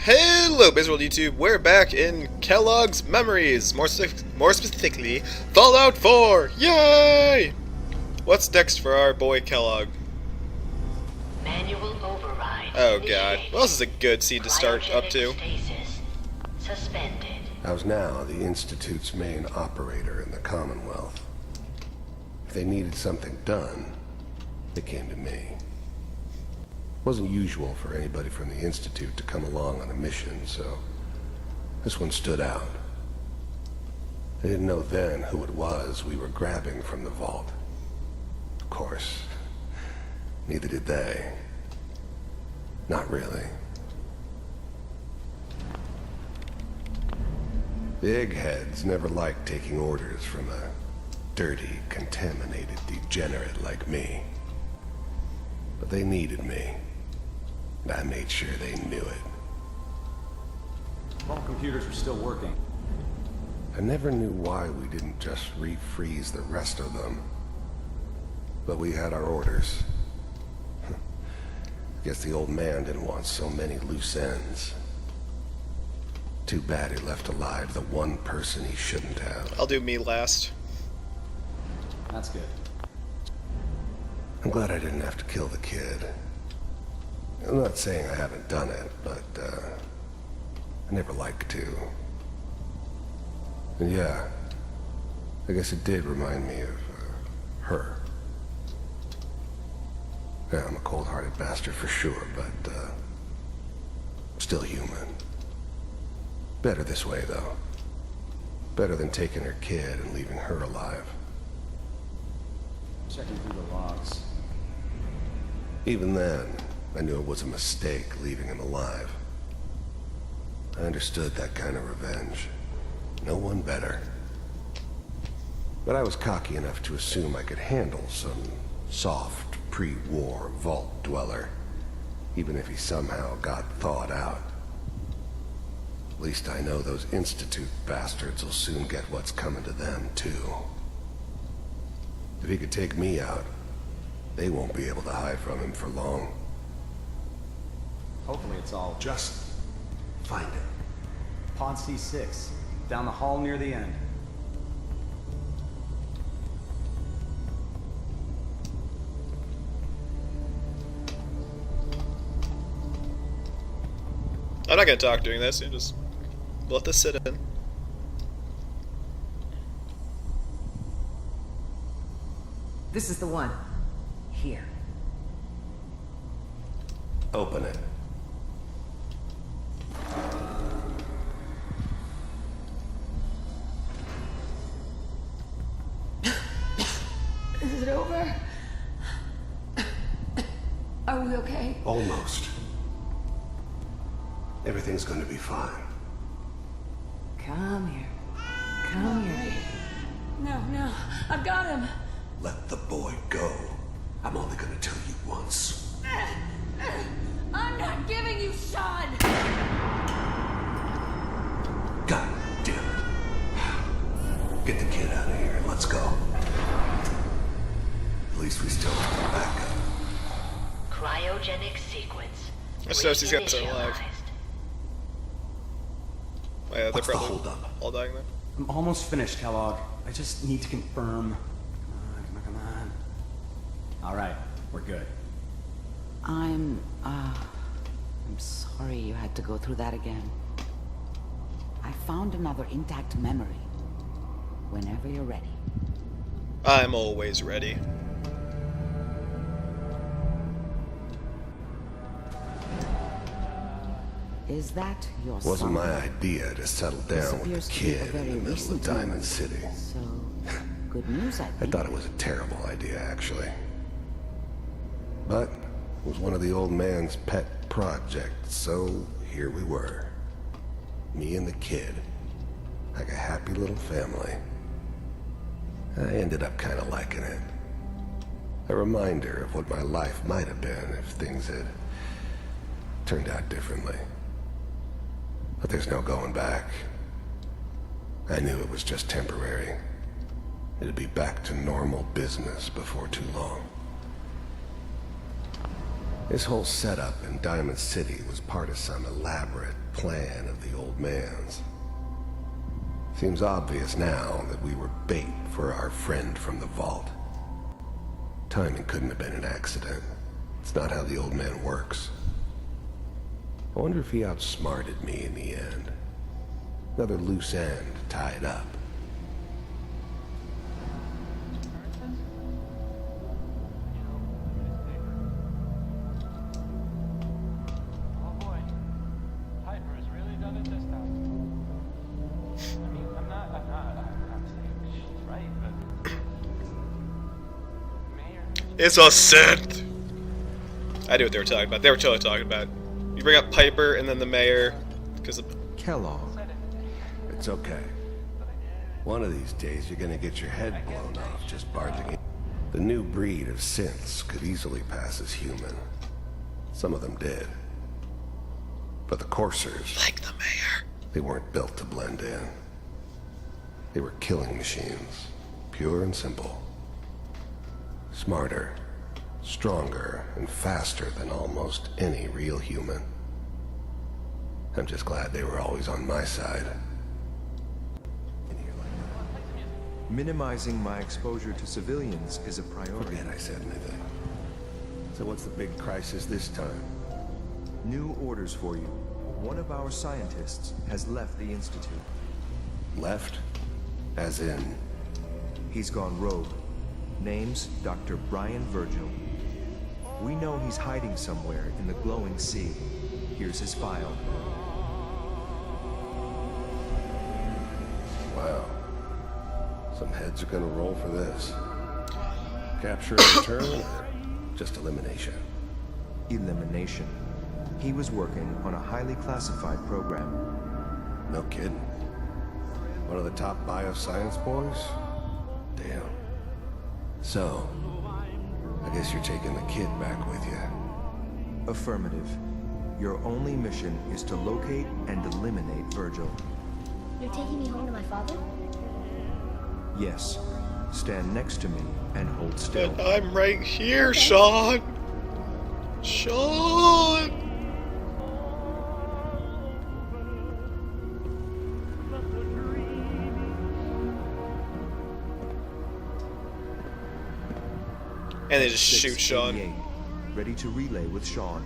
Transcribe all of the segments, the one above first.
Hello, Bizworld YouTube. We're back in Kellogg's Memories. More specifically, Fallout 4. Yay! What's next for our boy Kellogg? Manual override. Oh god. Well, this is a good scene to start up to. Stasis. Suspended. I was now the Institute's main operator in the Commonwealth. If they needed something done, they came to me. It wasn't usual for anybody from the Institute to come along on a mission, so this one stood out. I didn't know then who it was we were grabbing from the vault. Of course, neither did they. Not really. Big heads never liked taking orders from a dirty, contaminated degenerate like me. But they needed me. And I made sure they knew it. All computers are still working. I never knew why we didn't just refreeze the rest of them. But we had our orders. Guess the old man didn't want so many loose ends. Too bad he left alive the one person he shouldn't have. I'll do me last. That's good. I'm glad I didn't have to kill the kid. I'm not saying I haven't done it, but I never liked to. And yeah, I guess it did remind me of her. Yeah, I'm a cold-hearted bastard for sure, but still human. Better this way, though. Better than taking her kid and leaving her alive. Checking through the logs. Even then, I knew it was a mistake leaving him alive. I understood that kind of revenge. No one better. But I was cocky enough to assume I could handle some soft, pre-war vault dweller, even if he somehow got thawed out. At least I know those Institute bastards will soon get what's coming to them, too. If he could take me out, they won't be able to hide from him for long. Hopefully it's all Just find it. Pod C6, down the hall near the end. I'm not gonna talk during this. You just let this sit in. This is the one. Here. Open it. Is it over? Are we okay? Almost. Everything's gonna be fine. Come here. Come here. No, I've got him. Let the boy go. I'm only gonna tell you once. I'm not giving you Sean. God damn it. Get the kid out of here and let's go. At least we still have a backup. Cryogenic sequence. I suppose these guys are alive. Oh, yeah, they're What's the probably holdup? all dying then. I'm almost finished, Kellogg. I just need to confirm. Come on. All right, we're good. I'm sorry you had to go through that again. I found another intact memory. Whenever you're ready. I'm always ready. Is that your son? Wasn't my idea to settle down with This the appears to be a kid in very the middle of recent Diamond memory. City. So, good news, I I think. thought it was a terrible idea, actually. But it was one of the old man's pet projects, so here we were. Me and the kid. Like a happy little family. I ended up kind of liking it. A reminder of what my life might have been if things had turned out differently. But there's no going back. I knew it was just temporary. It'd be back to normal business before too long. This whole setup in Diamond City was part of some elaborate plan of the old man's. Seems obvious now that we were bait for our friend from the vault. Timing couldn't have been an accident. It's not how the old man works. I wonder if he outsmarted me in the end. Another loose end tied up. Oh boy, Piper has really done it this time. I mean, I'm not saying she's right, but Mayor. It's a synth! I knew what they were talking about. They were totally talking about. You bring up Piper and then the mayor, because of... Kellogg. It's okay. One of these days you're gonna get your head blown off just barging in. The new breed of synths could easily pass as human. Some of them did. But the coursers... Like the mayor. They weren't built to blend in. They were killing machines. Pure and simple. Smarter, stronger, and faster than almost any real human. I'm just glad they were always on my side. Minimizing my exposure to civilians is a priority. Forget I said anything. So what's the big crisis this time? New orders for you. One of our scientists has left the Institute. Left? As in... He's gone rogue. Name's Dr. Brian Virgil. We know he's hiding somewhere in the glowing sea. Here's his file. Wow. Some heads are gonna roll for this. Capture and return, or just elimination? Elimination. He was working on a highly classified program. No kidding. One of the top bioscience boys? Damn. So, I guess you're taking the kid back with you. Affirmative. Your only mission is to locate and eliminate Virgil. You're taking me home to my father? Yes. Stand next to me and hold still. But I'm right here, Sean! Sean! And they just shoot Sean. 688. Ready to relay with Sean.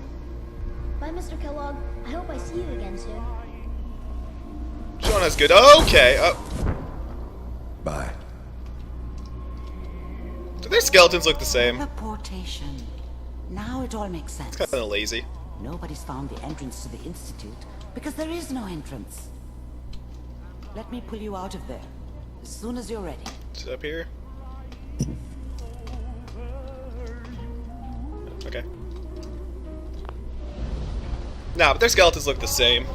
Bye, Mr. Kellogg. I hope I see you again soon. Sean has good. Okay. Bye. Do their skeletons look the same? Teleportation. Now it all makes sense. Kind of lazy. Nobody's found the entrance to the Institute because there is no entrance. Let me pull you out of there as soon as you're ready. Is it up here? Okay. Nah, but their skeletons look the same.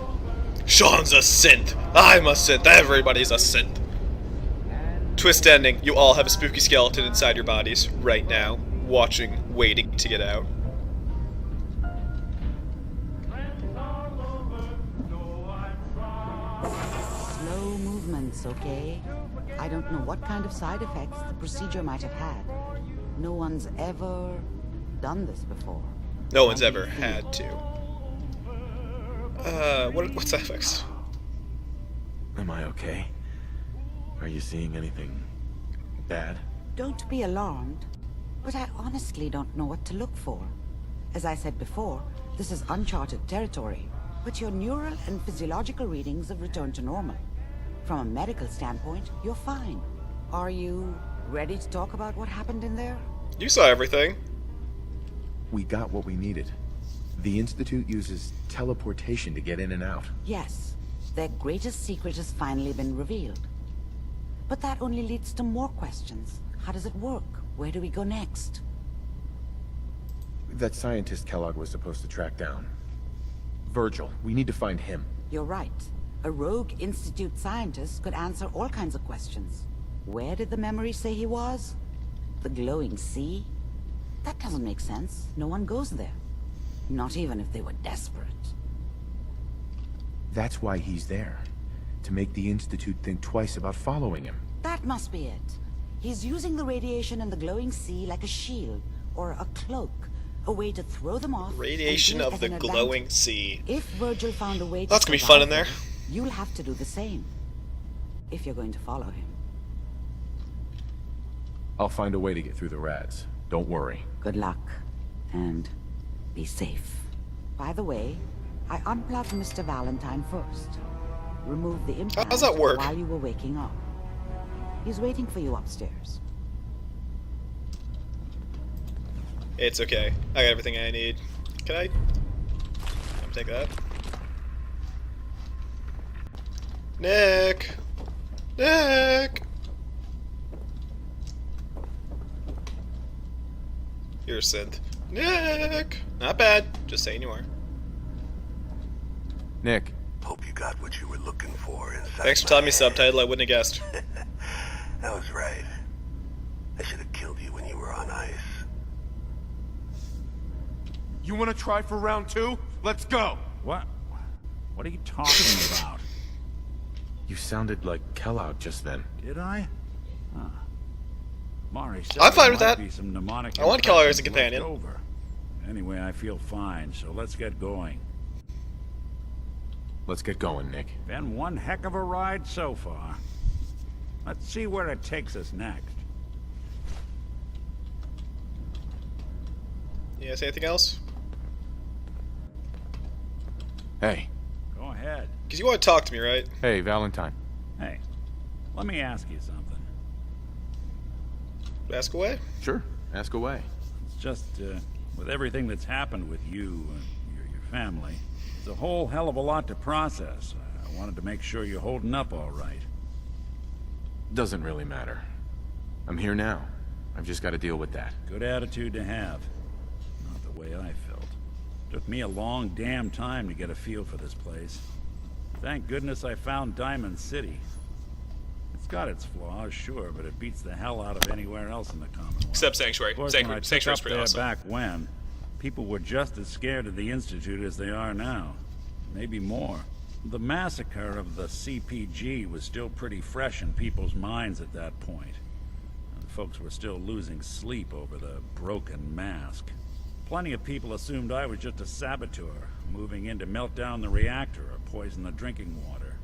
Sean's a synth. I'm a synth. Everybody's a synth. Twist ending. You all have a spooky skeleton inside your bodies right now, watching, waiting to get out. Slow movements, okay? I don't know what kind of side effects the procedure might have had. No one's ever done this before. No one's ever had to. What side effects? Am I okay? Are you seeing anything bad? Don't be alarmed, but I honestly don't know what to look for. As I said before, this is uncharted territory, but your neural and physiological readings have returned to normal. From a medical standpoint, you're fine. Are you ready to talk about what happened in there? You saw everything. We got what we needed. The Institute uses teleportation to get in and out. Yes, their greatest secret has finally been revealed. But that only leads to more questions. How does it work? Where do we go next? That scientist Kellogg was supposed to track down. Virgil, we need to find him. You're right. A rogue Institute scientist could answer all kinds of questions. Where did the memory say he was? The glowing sea? That doesn't make sense. No one goes there. Not even if they were desperate. That's why he's there. To make the Institute think twice about following him. That must be it. He's using the radiation in the glowing sea like a shield or a cloak, A way to throw them off. Radiation and do it of as the an glowing advantage. sea. If Virgil found a way to That's gonna be survive fun in there. them, you'll have to do the same. If you're going to follow him. I'll find a way to get through the rats. Don't worry. Good luck. And be safe. By the way, I unplugged Mr. Valentine first. Removed the implant does that work? while you were waking up. He's waiting for you upstairs. It's okay. I got everything I need. Can I? I'll take that. Nick! Nick! You're a synth. Nick! Not bad. Just saying you are. Nick, Hope you got what you were looking for inside. Thanks for telling me my subtitle. I wouldn't have guessed. That was right. I should have killed you when you were on ice. You want to try for round 2? Let's go! What? What are you talking about? you sounded like Kellogg just then. Did I? Huh. Mari said I'm fine there with might that. be some mnemonic I want Kellogg as a impressions left companion. over. Anyway, I feel fine, so let's get going. Let's get going, Nick. Been one heck of a ride so far. Let's see where it takes us next. You guys say anything else? Hey. Go ahead. Because you want to talk to me, right? Hey, Valentine. Hey, let me ask you something. Ask away. Sure. Ask away. It's just, with everything that's happened with you and your family, it's a whole hell of a lot to process. I wanted to make sure you're holding up all right. Doesn't really matter. I'm here now. I've just got to deal with that. Good attitude to have. Not the way I felt. Took me a long damn time to get a feel for this place. Thank goodness I found Diamond City. It's got its flaws, sure, but it beats the hell out of anywhere else in the Commonwealth. Except Sanctuary. Of course, when I took Sanctuary's up pretty there awesome. back when, people were just as scared of the Institute as they are now. Maybe more. The massacre of the CPG was still pretty fresh in people's minds at that point. And folks were still losing sleep over the broken mask. Plenty of people assumed I was just a saboteur, moving in to melt down the reactor or poison the drinking water.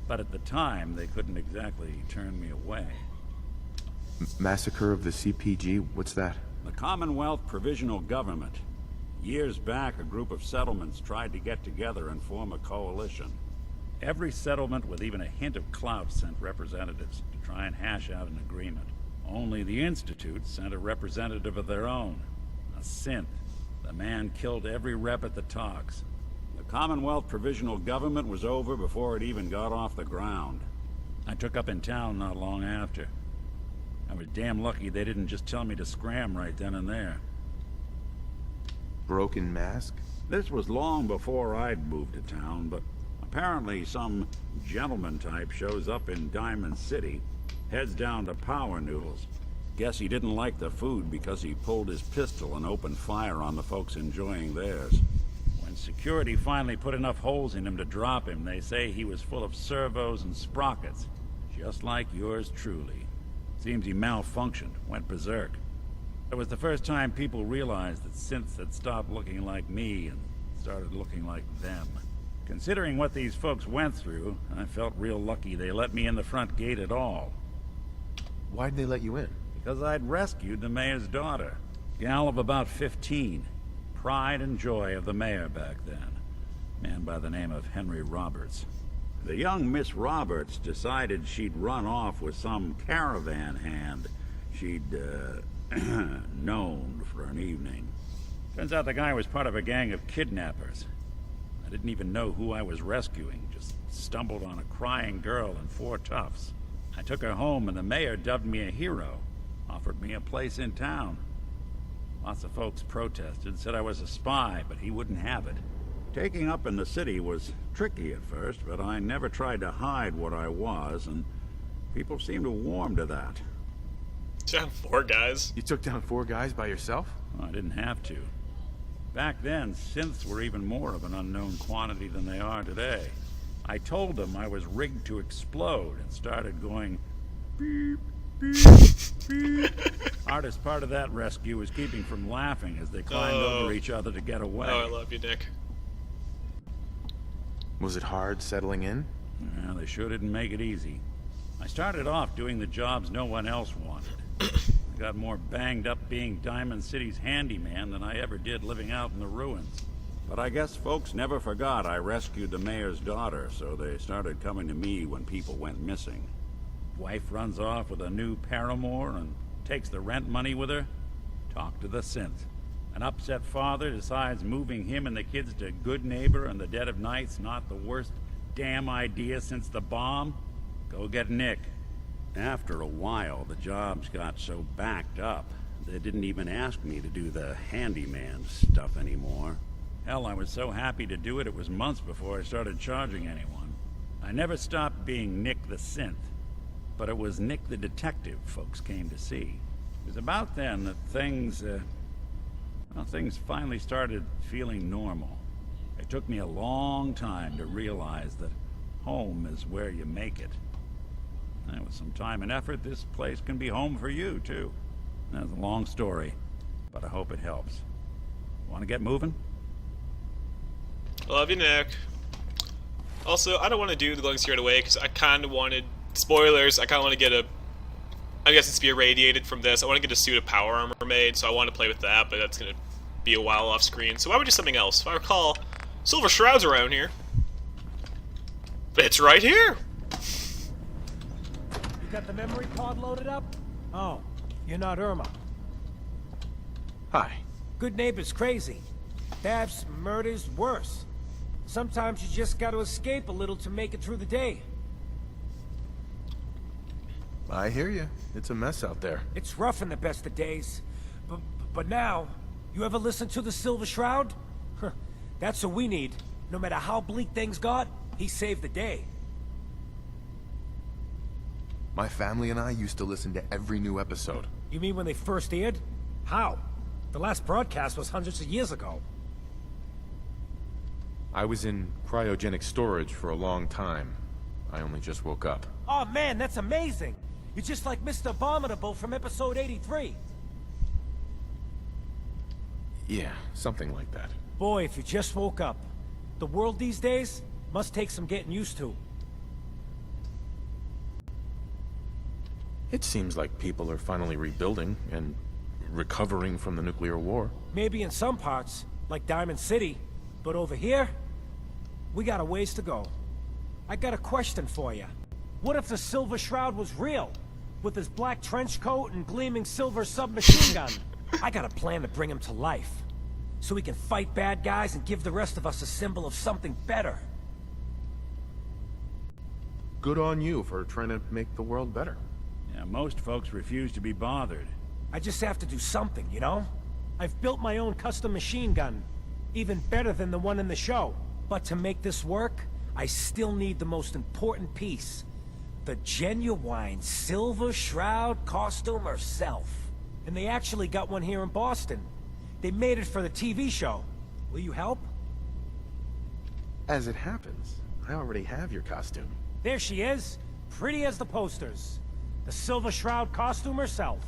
But at the time, they couldn't exactly turn me away. Massacre of the CPG? What's that? The Commonwealth Provisional Government. Years back, a group of settlements tried to get together and form a coalition. Every settlement with even a hint of clout sent representatives to try and hash out an agreement. Only the Institute sent a representative of their own, a synth. The man killed every rep at the talks. The Commonwealth Provisional Government was over before it even got off the ground. I took up in town not long after. I was damn lucky they didn't just tell me to scram right then and there. Broken mask? This was long before I'd moved to town, but apparently some gentleman type shows up in Diamond City, heads down to Power Noodles. Guess he didn't like the food because he pulled his pistol and opened fire on the folks enjoying theirs. When security finally put enough holes in him to drop him, they say he was full of servos and sprockets, just like yours truly. Seems he malfunctioned, went berserk. It was the first time people realized that synths had stopped looking like me and started looking like them. Considering what these folks went through, I felt real lucky they let me in the front gate at all. Why'd they let you in? Because I'd rescued the mayor's daughter. Gal of about 15. Pride and joy of the mayor back then. Man by the name of Henry Roberts. The young Miss Roberts decided she'd run off with some caravan hand she'd, known for an evening. Turns out the guy was part of a gang of kidnappers. I didn't even know who I was rescuing, just stumbled on a crying girl and 4 toughs. I took her home and the mayor dubbed me a hero, offered me a place in town. Lots of folks protested, said I was a spy, but he wouldn't have it. Taking up in the city was tricky at first, but I never tried to hide what I was, and people seemed to warm to that. Down 4 guys. You took down 4 guys by yourself? Well, I didn't have to. Back then, synths were even more of an unknown quantity than they are today. I told them I was rigged to explode and started going beep, beep, beep. Hardest part of that rescue was keeping from laughing as they climbed over each other to get away. Oh, I love you, Nick. Was it hard settling in? Well, they sure didn't make it easy. I started off doing the jobs no one else wanted. I got more banged up being Diamond City's handyman than I ever did living out in the ruins. But I guess folks never forgot I rescued the mayor's daughter, so they started coming to me when people went missing. Wife runs off with a new paramour and takes the rent money with her. Talk to the synth. An upset father decides moving him and the kids to Good Neighbor in the dead of night's not the worst damn idea since the bomb. Go get Nick. After a while, the jobs got so backed up, they didn't even ask me to do the handyman stuff anymore. Hell, I was so happy to do it, it was months before I started charging anyone. I never stopped being Nick the synth, but it was Nick the detective folks came to see. It was about then that things finally started feeling normal. It took me a long time to realize that home is where you make it. And with some time and effort, this place can be home for you, too. That's a long story, but I hope it helps. Want to get moving? Love you, Nick. Also, I don't want to do the glowing scared away because I kind of wanted spoilers. I kind of want to get I guess it's be irradiated from this. I want to get a suit of power armor made, so I want to play with that, but that's going to be a while off screen. So why would we do something else? If I recall, Silver Shroud's around here. It's right here. You got the memory card loaded up? Oh, you're not Irma. Hi. Good Neighbor's crazy. Thefts, murders, worse. Sometimes you just gotta escape a little to make it through the day. I hear you. It's a mess out there. It's rough in the best of days. But now, you ever listen to the Silver Shroud? That's what we need. No matter how bleak things got, he saved the day. My family and I used to listen to every new episode. You mean when they first aired? How? The last broadcast was hundreds of years ago. I was in cryogenic storage for a long time. I only just woke up. Oh man, that's amazing! You're just like Mr. Abominable from episode 83. Yeah, something like that. Boy, if you just woke up. The world these days must take some getting used to. It seems like people are finally rebuilding and recovering from the nuclear war. Maybe in some parts, like Diamond City, but over here, we got a ways to go. I got a question for you. What if the Silver Shroud was real? With his black trench coat and gleaming silver submachine gun? I got a plan to bring him to life. So we can fight bad guys and give the rest of us a symbol of something better. Good on you for trying to make the world better. Yeah, most folks refuse to be bothered. I just have to do something, you know? I've built my own custom machine gun. Even better than the one in the show. But to make this work, I still need the most important piece. The genuine Silver Shroud costume herself. And they actually got one here in Boston. They made it for the TV show. Will you help? As it happens, I already have your costume. There she is, pretty as the posters. The Silver Shroud costume herself.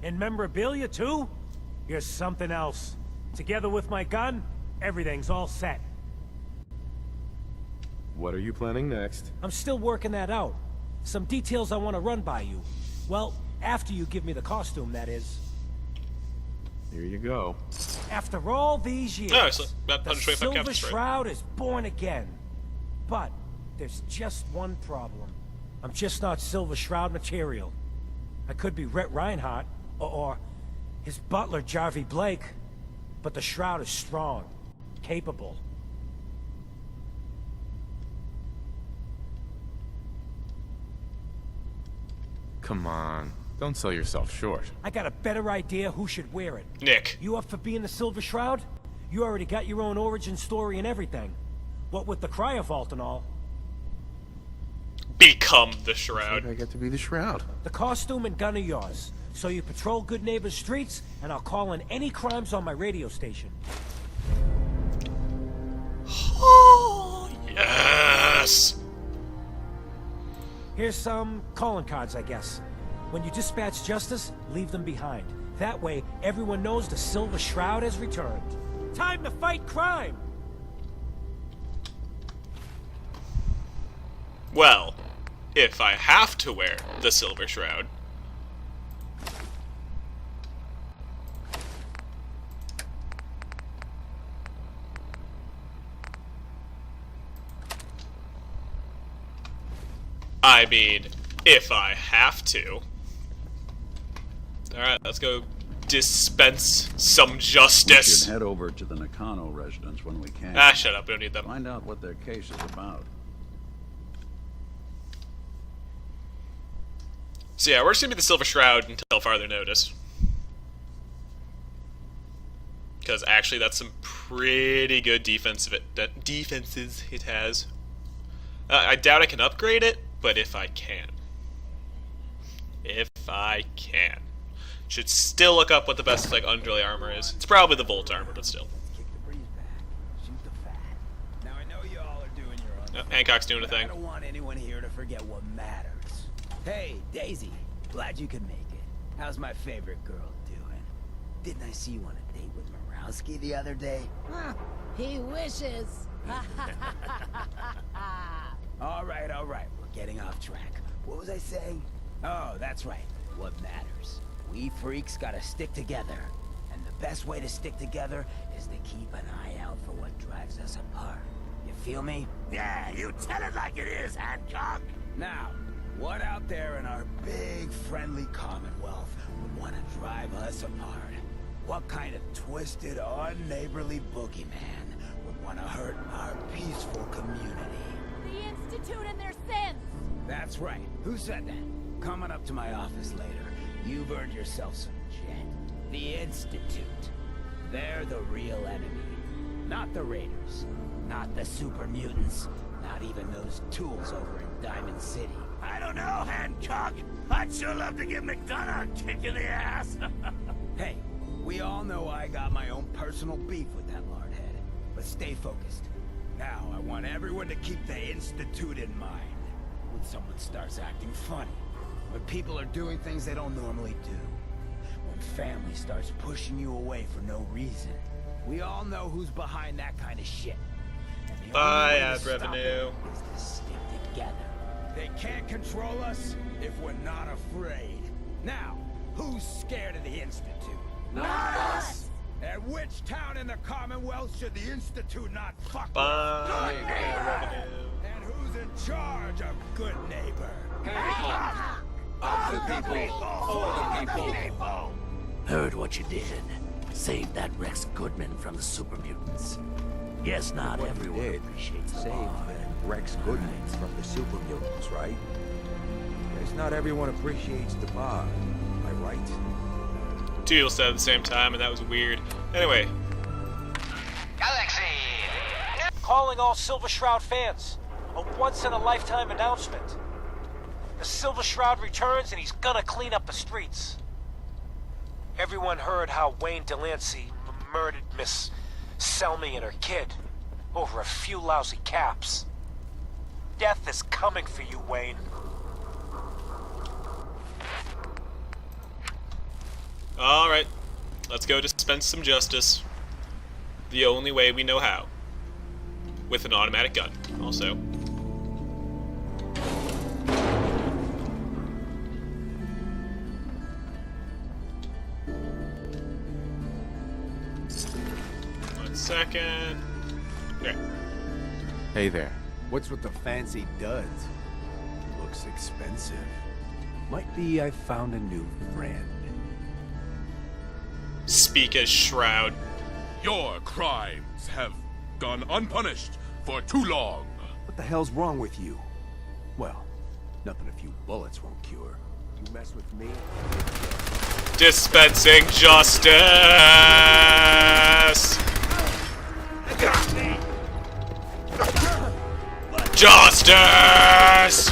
And memorabilia too? Here's something else. Together with my gun, everything's all set. What are you planning next? I'm still working that out. Some details I want to run by you. Well, after you give me the costume, that is. Here you go. After all these years, Oh, so about the 125 Silver captains, right? Shroud is born again. But there's just one problem. I'm just not Silver Shroud material. I could be Rhett Reinhardt, or his butler, Jarvie Blake. But the Shroud is strong, capable. Come on. Don't sell yourself short. I got a better idea who should wear it. Nick. You up for being the Silver Shroud? You already got your own origin story and everything. What with the cryovault and all. Become the Shroud. I get to be the Shroud. The costume and gun are yours. So you patrol Good Neighbor's streets, and I'll call in any crimes on my radio station. Oh, yes! Here's some calling cards, I guess. When you dispatch justice, leave them behind. That way, everyone knows the Silver Shroud has returned. Time to fight crime! Well, if I have to wear the Silver Shroud. I mean, if I have to. Alright, let's go dispense some We justice. should head over to the Nakano residence when we can. Ah, shut up, we don't need them. Find out what their case is about. So yeah, we're just gonna be the Silver Shroud until farther notice. Because actually that's some pretty good defenses it has. I doubt I can upgrade it, but if I can. If I can. Should still look up what the best like underlay armor is. It's probably the Volt armor, but still. Now I know you all are doing your own. Hancock's doing a thing. I don't want anyone here to forget what matters. Hey, Daisy. Glad you could make it. How's my favorite girl doing? Didn't I see you on a date with Morowski the other day? Huh, he wishes. All right. We're getting off track. What was I saying? Oh, that's right. What matters. We freaks gotta stick together. And the best way to stick together is to keep an eye out for what drives us apart. You feel me? Yeah, you tell it like it is, Hancock. Now, what out there in our big, friendly Commonwealth would want to drive us apart? What kind of twisted, unneighborly boogeyman would want to hurt our peaceful community? The Institute and their sins. That's right. Who said that? Coming up to my office later. You've earned yourself some jet. The Institute. They're the real enemy. Not the Raiders. Not the super mutants. Not even those tools over in Diamond City. I don't know, Hancock. I'd sure love to give McDonough a kick in the ass. Hey, we all know I got my own personal beef with that lardhead. But stay focused. Now, I want everyone to keep the Institute in mind. When someone starts acting funny. When people are doing things they don't normally do. When family starts pushing you away for no reason. We all know who's behind that kind of shit. And the Bye, only way to ad stop revenue. it is to stick together. They can't control us if we're not afraid. Now, who's scared of the Institute? Not us. At which town in the Commonwealth should the Institute not fuck Bye, with? ad revenue. And who's in charge of good neighbor? Of the people, for the people. Heard what you did. Saved that Rex Goodman from the super mutants. Guess not everyone appreciates the Saved bar. Rex Goodman from the super mutants, right? Guess not everyone appreciates the bar. Am I right? Two people said at the same time, and that was weird. Anyway, Calling all Silver Shroud fans. A once-in-a-lifetime announcement. The Silver Shroud returns and he's gonna clean up the streets. Everyone heard how Wayne Delancey murdered Miss Selmy and her kid over a few lousy caps. Death is coming for you, Wayne. alright. Let's go dispense some justice. The only way we know how. With an automatic gun, also. One second. Okay. Hey there. What's with the fancy duds? Looks expensive. Might be I found a new friend. Speak as Shroud. Your crimes have gone unpunished for too long. What the hell's wrong with you? Well, nothing a few bullets won't cure. You mess with me? Dispensing justice! Justice!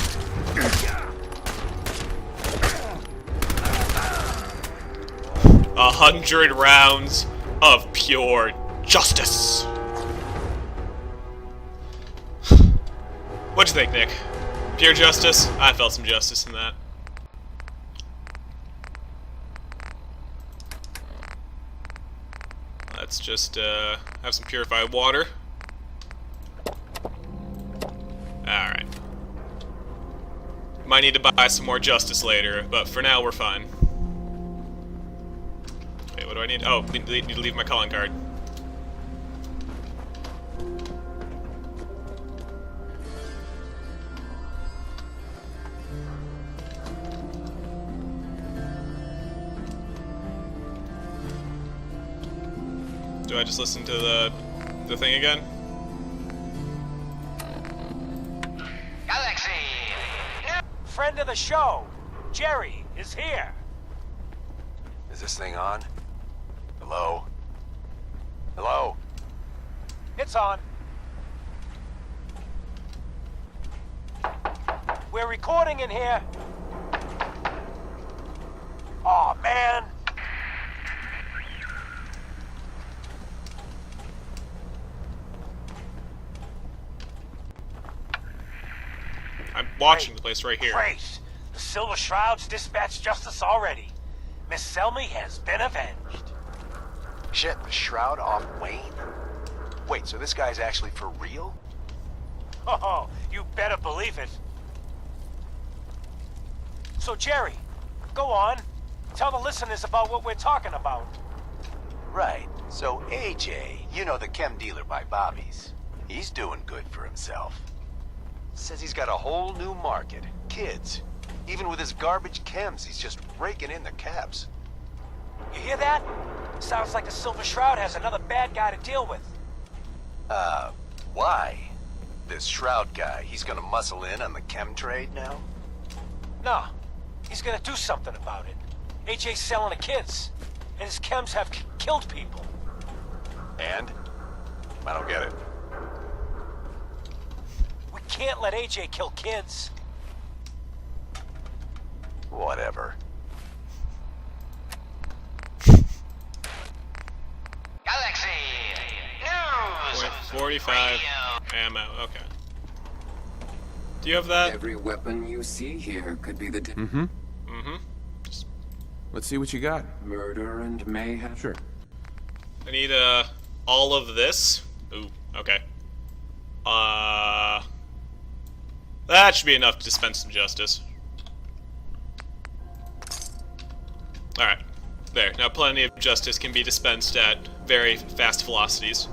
100 rounds of pure justice. What'd you think, Nick? Pure justice? I felt some justice in that. let's just have some purified water. Alright. Might need to buy some more justice later, but for now we're fine. Wait, what do I need? Oh, need to leave my calling card. Do I just listen to the thing again? Galaxy! Friend of the show, Jerry, is here. Is this thing on? Hello? Hello? It's on. We're recording in here. Aw, man. I'm watching the place right here. Great. The Silver Shroud's dispatched justice already. Miss Selmy has been avenged. Shit, the Shroud off Wayne? Wait, so this guy's actually for real? Oh, you better believe it. So, Jerry, go on. Tell the listeners about what we're talking about. Right. So AJ, you know, the chem dealer by Bobby's, he's doing good for himself. Says he's got a whole new market. Kids. Even with his garbage chems, he's just raking in the cabs. You hear that? Sounds like the Silver Shroud has another bad guy to deal with. Why? This Shroud guy, he's gonna muscle in on the chem trade now? No, he's gonna do something about it. AJ's selling the kids, and his chems have killed people. And? I don't get it. We can't let AJ kill kids. Whatever. Galaxy News! 45 ammo, okay. Do you have that? Every weapon you see here could be the... Mm-hmm. Mm-hmm. Let's see what you got. Murder and mayhem. Sure. I need, all of this. Ooh, okay. That should be enough to dispense some justice. Alright. There. Now plenty of justice can be dispensed at very fast velocities.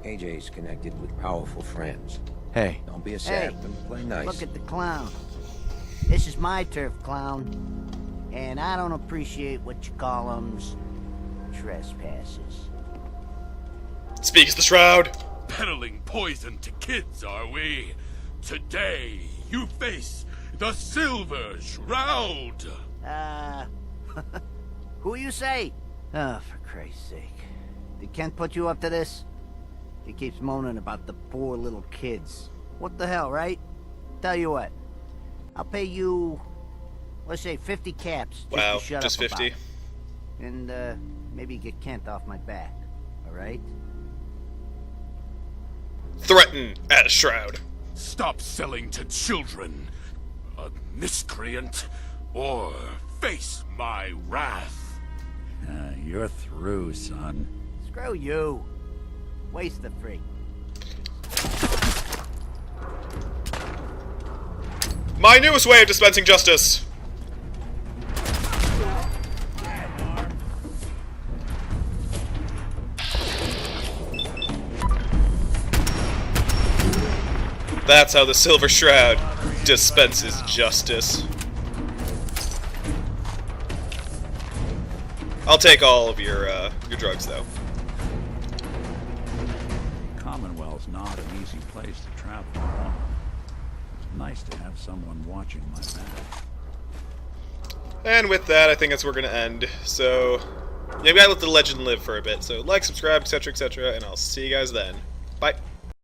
AJ's connected with powerful friends. Hey. Don't be a sap Hey, and play nice. Look at the clown. This is my turf, clown. And I don't appreciate what you call 'em's trespasses. Speaks the Shroud! Peddling poison to kids, are we? Today, you face the Silver Shroud! Who you say? Oh, for Christ's sake. Did Kent put you up to this? He keeps moaning about the poor little kids. What the hell, right? Tell you what. I'll pay you, let's say 50 caps just Wow, to shut just up 50. about it. And, maybe get Kent off my back. Alright? Threaten at a Shroud. Stop selling to children, a miscreant, or face my wrath. You're through, son. Screw you. Waste the freak. My newest way of dispensing justice! That's how the Silver Shroud dispenses justice. I'll take all of your drugs, though. Commonwealth's not an easy place to travel alone. It's nice to have someone watching my back. And with that, I think that's where we're gonna end. So, yeah, we gotta let the legend live for a bit. So, like, subscribe, etc., etc., and I'll see you guys then. Bye.